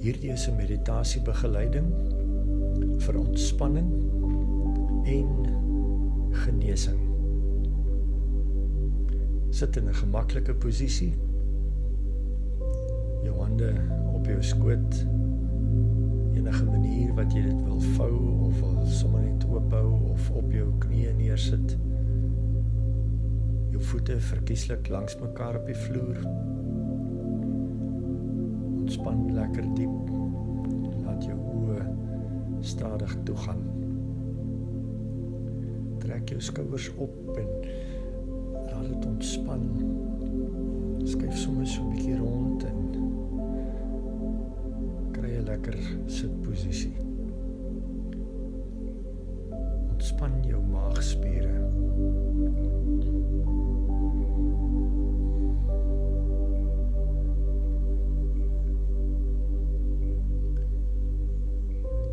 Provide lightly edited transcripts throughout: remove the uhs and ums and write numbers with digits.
Hierdie is 'n meditasiebegeleiding vir ontspanning en genesing. Sit in 'n gemaklike posisie, jou hande op jou skoot, enige manier wat jy dit wil vou of wil sommer net oophou of op jou knieë neersit. Jou voete verkieslik langs mekaar op die vloer. Ontspan lekker diep. Laat jou oë stadig toegaan. Trek jou skouers op en laat dit ontspan. Skuif sommer so 'n bietjie rond en kry 'n lekker sitposisie. Ontspan jou maagspiere.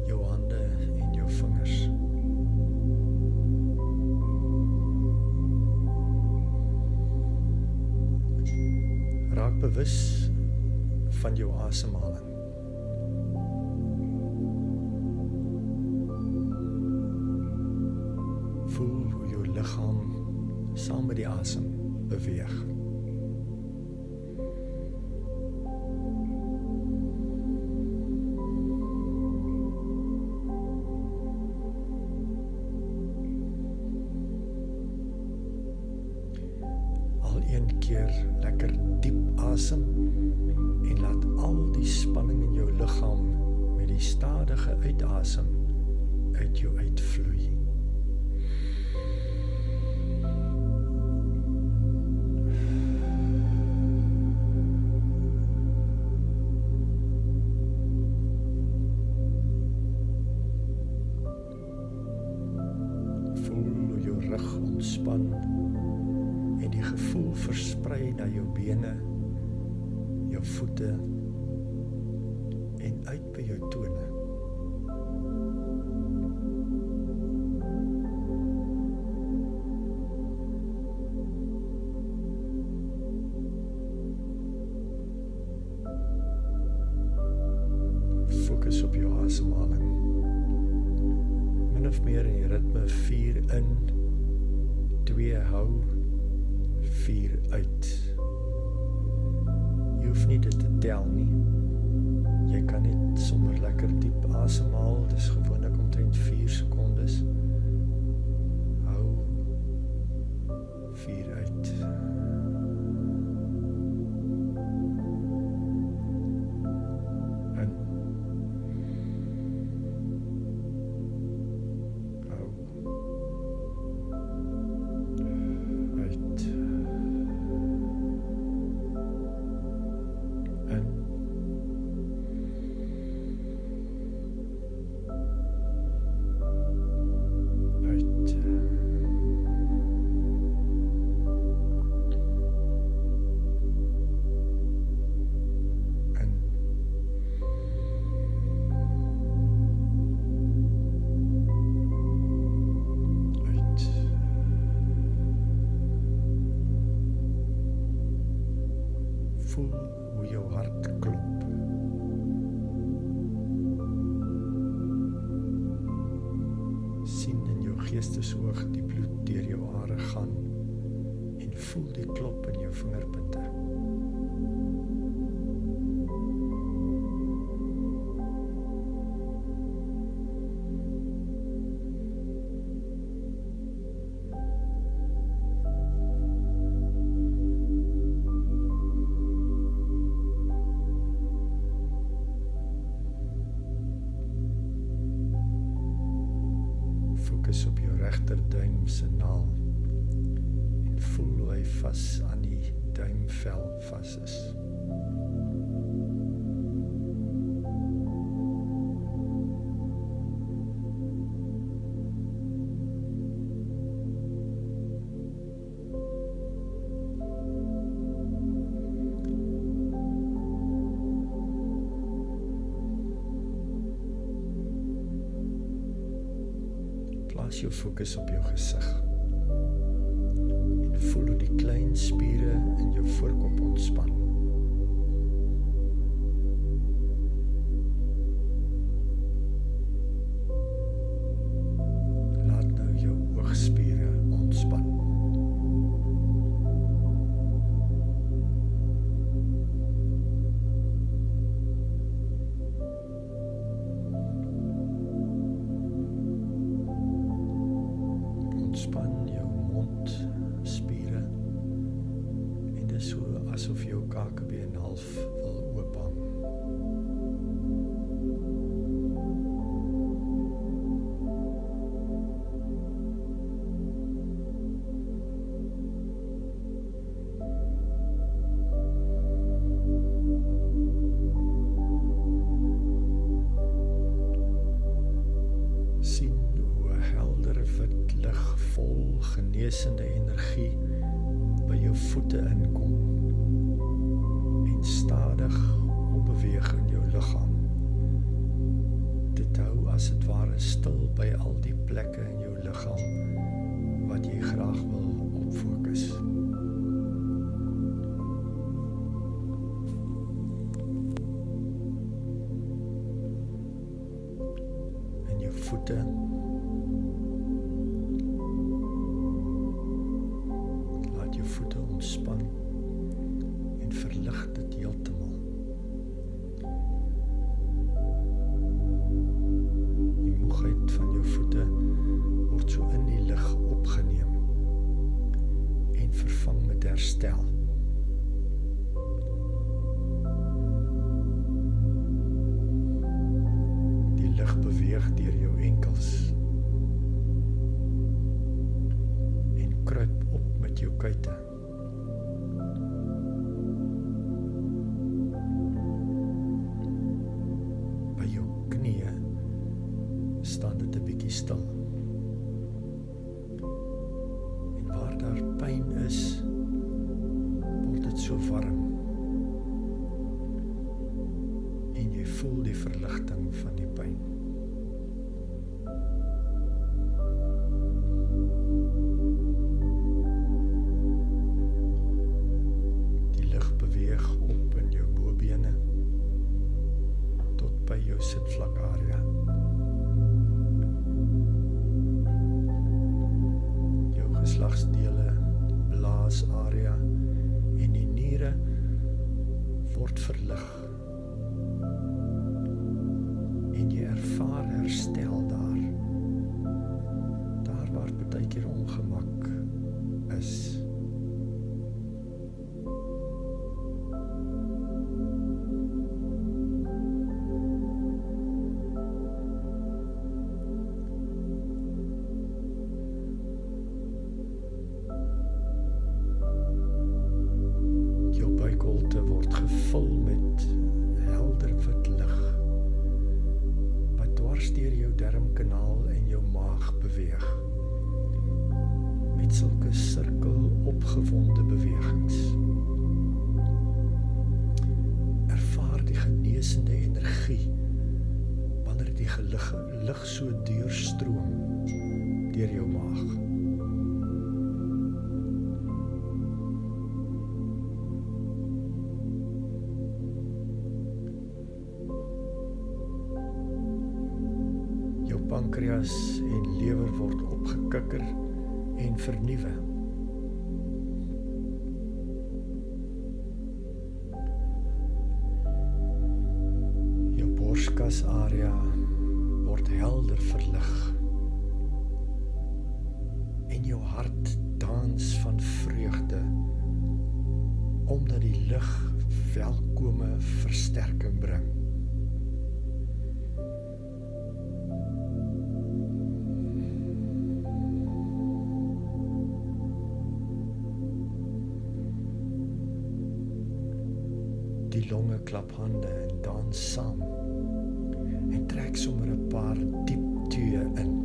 Jou hande en jou vingers. Raak bewus van jou asemhaling. Voel hoe jou liggaam saam met die asem beweeg. Al een keer lekker diep asem en laat al die spanning in jou liggaam met die stadige uitasem uit jou uitvloei. Voel hoe jou rug ontspan en die gevoel versprei na jou bene, jou voete en uit by jou tone. Fokus op jou asemhaling. Min of meer in die ritme 4 in, 2 hou, 4 uit. Jy hoef nie dit te tel nie. Jy kan net sommer lekker diep asemhaal. Dis gewoonlik omtrent 4 sekondes. Hou, 4 uit. In. Hou. Uit. In. Uit. In. Uit. Voel hoe jou hart klop. Sien in jou geestesoog die bloed deur jou are gaan en voel die klop in jou vingerpunte. Fokus op jou regterduim se naal en voel hoe hy vas aan die duimvel vas is. Plaas jou fokus op jou gesig en voel hoe die klein spiere in jou voorkop ontspan. genesende energie by jou voete inkom en stadig opbeweeg in jou liggaam. Dit hou as het ware stil by al die plekke in jou liggaam wat jy graag wil opfokus. In jou voete, laat jou voete ontspan en verlig dit heeltemal. Die moegheid van jou voete word so in die lig opgeneem en vervang met herstel. Die lig beweeg deur jou enkels en kruip op met jou kuite. By jou knieë staan dit 'n bietjie stil. En waar daar pyn is, word dit so warm. En jy voel die verligting van die pyn. Die lig beweeg op in jou bobene tot by jou sitvlakarea. Jou geslagsdele, blaasarea en die niere word verlig. En jy ervaar herstel daar waar partykeer ongemak is. Jou buikholte word gevul met helder wit lig wat dwars deur jou darmkanaal en jou maag beweeg met sulke sirkel opgewonde bewegings. Ervaar die genesende energie wanneer die lig so deurstroom deur jou maag. Jou pankreas en lewer word opgekikker en vernuwe. Jou borskasarea word helder verlig en jou hart dans van vreugde omdat die lig welkome versterking bring. Die longe klap hande en dans saam en trek sommer 'n paar diep teë in.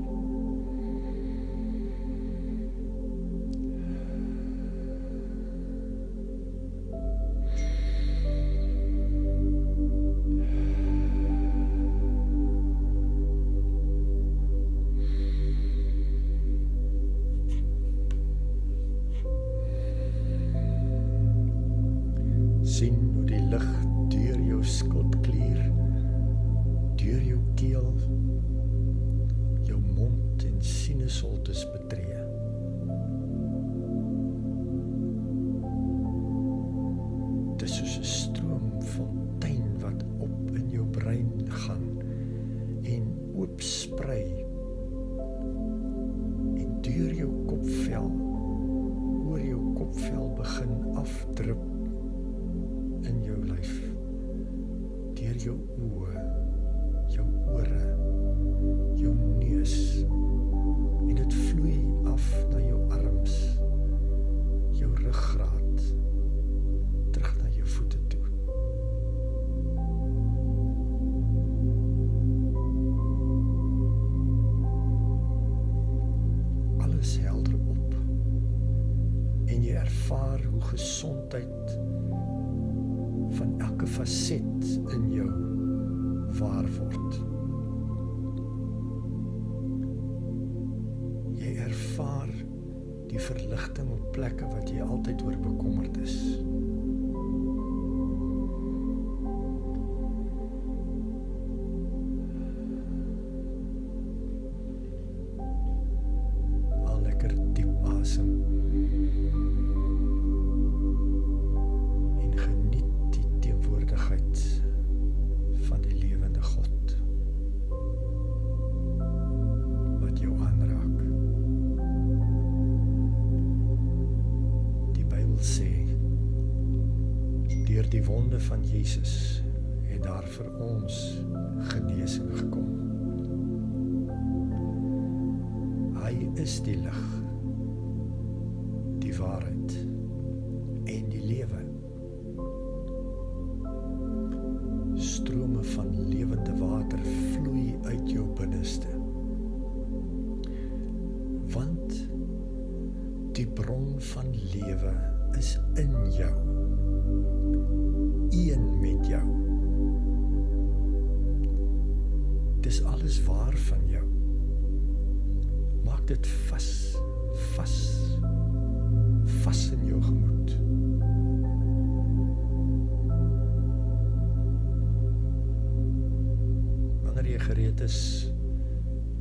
Sien hoe die lig deur jou skildklier, deur jou keel, jou mond en sinusholtes betree. Dit is soos 'n stroomfontein wat op in jou brein gaan en oopsprei en deur jou kopvel, oor jou kopvel begin afdrup in jou lyf, deur jou oë, jou ore, jou neus, en dit vloei af na jou arms, jou ruggraat, terug na jou voete toe. Alles helder op. gesondheid van elke faset in jou waar word. Jy ervaar die verligting op plekke wat jy altyd oor bekommerd is. Haal lekker diep asem en geniet die teenwoordigheid van die lewende God wat jou aanraak. Die Bybel sê, deur die wonde van Jesus het daar vir ons genesing gekom. Hy is die lig, die waarheid en die lewe. Strome van lewende water vloei uit jou binneste. Want die bron van lewe is in jou, een met jou. Dis alles waar van jou. Maak dit vas in jou gemoed. Wanneer jy gereed is,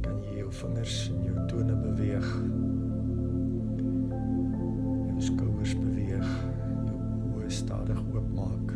kan jy jou vingers en jou tone beweeg, jou skouers beweeg, jou oë stadig oopmaak.